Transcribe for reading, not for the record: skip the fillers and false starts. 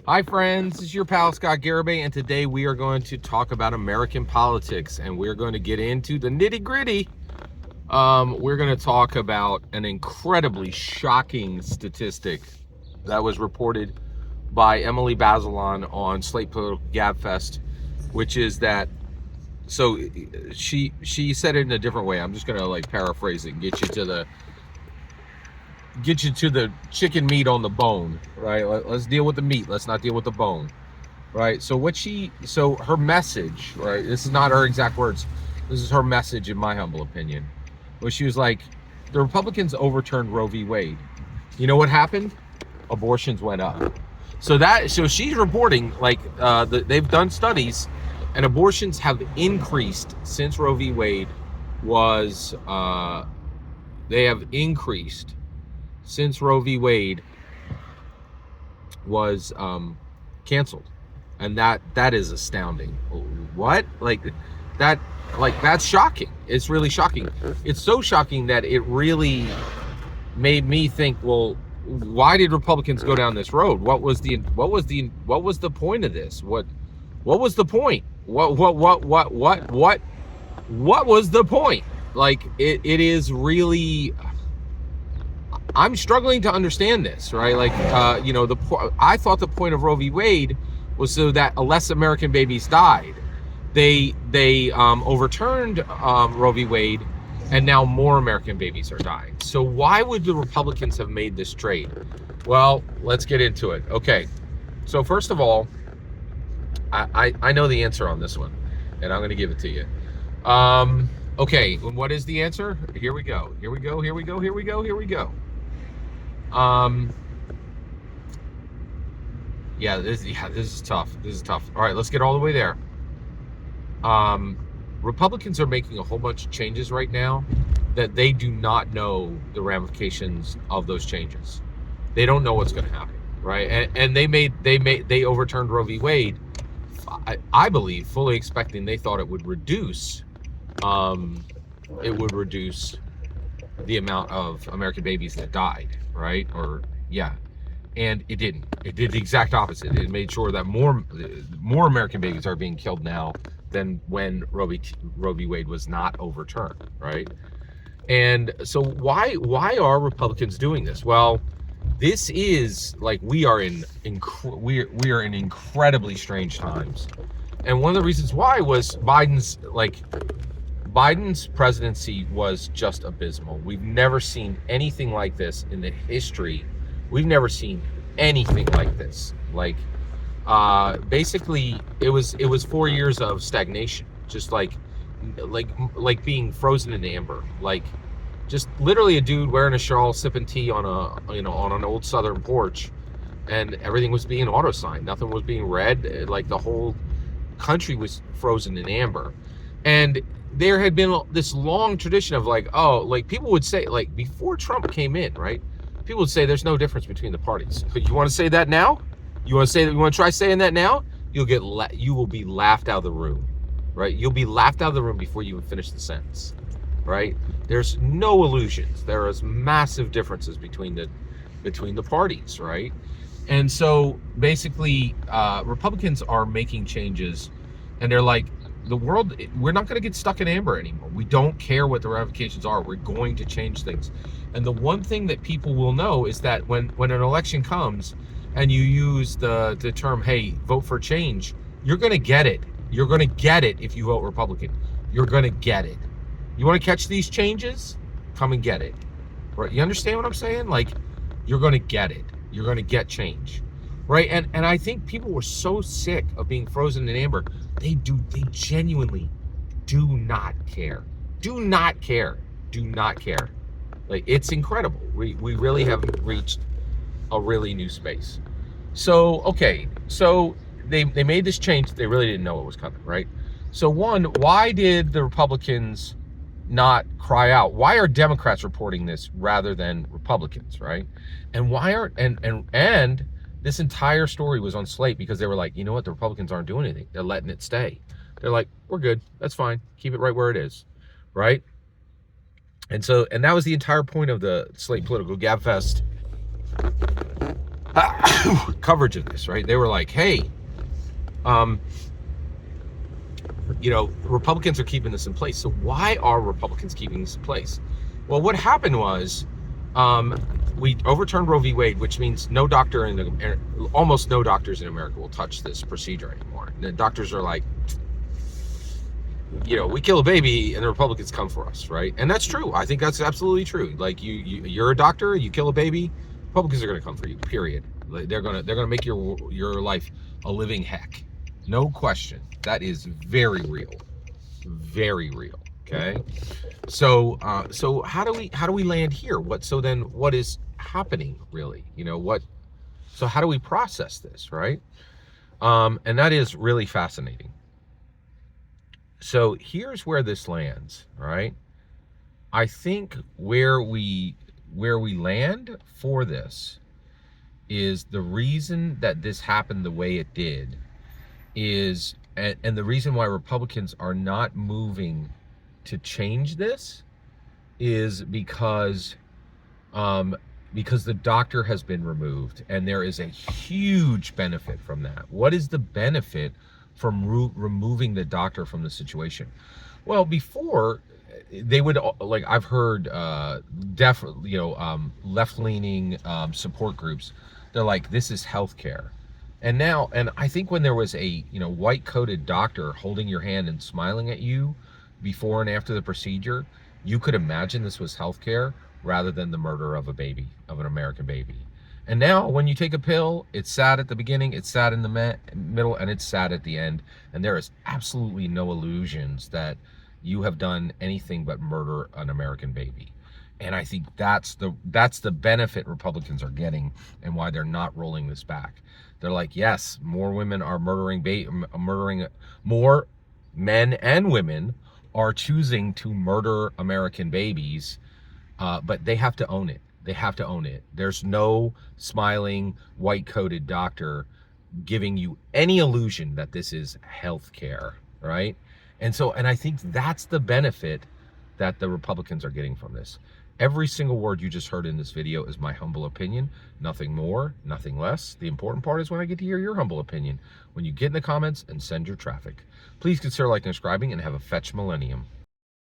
Hi friends, this is your pal Scott Garibay, and today we are going to talk about American politics, and we're going to get into the nitty gritty. We're going to talk about an incredibly shocking statistic that was reported by Emily Bazelon on Slate Political Gabfest, which is that, so she said it in a different way. I'm just going to like paraphrase it and get you to the chicken meat on the bone, right? Let's deal with the meat. Let's not deal with the bone, right? So her message, right? This is not her exact words. This is her message, in my humble opinion, where she was like, the Republicans overturned Roe v. Wade. You know what happened? Abortions went up. So she's reporting like they've done studies, and abortions have increased since Roe v. Wade was they have increased since Roe v. Wade was canceled, and that is astounding. What? That's shocking. It's really shocking. It's so shocking that it really made me think, well, why did Republicans go down this road? What was the point of this? What was the point? What was the point? Like it is really, I'm struggling to understand this, right? Like, I thought the point of Roe v. Wade was so that less American babies died. They overturned Roe v. Wade, and now more American babies are dying. So why would the Republicans have made this trade? Well, let's get into it. Okay, so first of all, I know the answer on this one, and I'm going to give it to you. Okay, what is the answer? Here we go. This is tough. All right, let's get all the way there. Republicans are making a whole bunch of changes right now that they do not know the ramifications of those changes. They don't know what's going to happen, right? And they overturned Roe v. Wade, I believe, fully expecting, they thought it would reduce the amount of American babies that died, right? And it didn't. It did the exact opposite. It made sure that more American babies are being killed now than when Roe v. Wade was not overturned, right? And so why are Republicans doing this? Well, this is like, we are in incredibly strange times, and one of the reasons why was Biden's presidency was just abysmal. We've never seen anything like this in the history. We've never seen anything like this. Basically, it was 4 years of stagnation, just like being frozen in amber. Like, just literally a dude wearing a shawl, sipping tea on an old Southern porch, and everything was being auto-signed. Nothing was being read. Like, the whole country was frozen in amber, and there had been this long tradition of people would say, like, before Trump came in, right? People would say there's no difference between the parties. You want to say that now? You want to try saying that now? You will be laughed out of the room, right? You'll be laughed out of the room before you even finish the sentence, right? There's no illusions. There is massive differences between the parties, right? And so basically, Republicans are making changes, and they're like, we're not going to get stuck in amber anymore. We don't care what the ramifications are. We're going to change things. And the one thing that people will know is that when an election comes and you use the term, hey, vote for change, you're going to get it. You're going to get it if you vote Republican. You're going to get it. You want to catch these changes? Come and get it. Right? You understand what I'm saying? Like, you're going to get it. You're going to get change. Right? And I think people were so sick of being frozen in amber. They genuinely do not care. Do not care. Like, it's incredible. We really have reached a really new space. So, okay. So they made this change. They really didn't know it was coming, right? So one, why did the Republicans not cry out? Why are Democrats reporting this rather than Republicans, right? And why aren't, and this entire story was on Slate because they were like, you know what? The Republicans aren't doing anything. They're letting it stay. They're like, we're good. That's fine. Keep it right where it is, right? And that was the entire point of the Slate Political Gabfest coverage of this, right? They were like, hey, Republicans are keeping this in place. So why are Republicans keeping this in place? Well, what happened was we overturned Roe v. Wade, which means almost no doctors in America will touch this procedure anymore. The doctors are like, we kill a baby and the Republicans come for us, right? And that's true. I think that's absolutely true. Like you're a doctor, you kill a baby, Republicans are going to come for you. Period. They're gonna make your life a living heck. No question. That is very real. Very real. Okay. So how do we land here? What is happening really? So how do we process this, right? And that is really fascinating. So here's where this lands, right? I think where we land for this is the reason that this happened the way it did is, and the reason why Republicans are not moving to change this is because the doctor has been removed, and there is a huge benefit from that. What is the benefit from removing the doctor from the situation? Well, before they would, like, I've heard left-leaning support groups, they're like, this is healthcare. And I think when there was a white-coated doctor holding your hand and smiling at you before and after the procedure, you could imagine this was healthcare rather than the murder of an American baby. And now when you take a pill, it's sad at the beginning, it's sad in the middle, and it's sad at the end. And there is absolutely no illusions that you have done anything but murder an American baby. And I think that's the benefit Republicans are getting, and why they're not rolling this back. They're like, yes, more women are more men and women are choosing to murder American babies, but they have to own it. They have to own it. There's no smiling, white-coated doctor giving you any illusion that this is healthcare, right? And I think that's the benefit that the Republicans are getting from this. Every single word you just heard in this video is my humble opinion. Nothing more, nothing less. The important part is when I get to hear your humble opinion, when you get in the comments and send your traffic. Please consider liking and subscribing, and have a fetch millennium.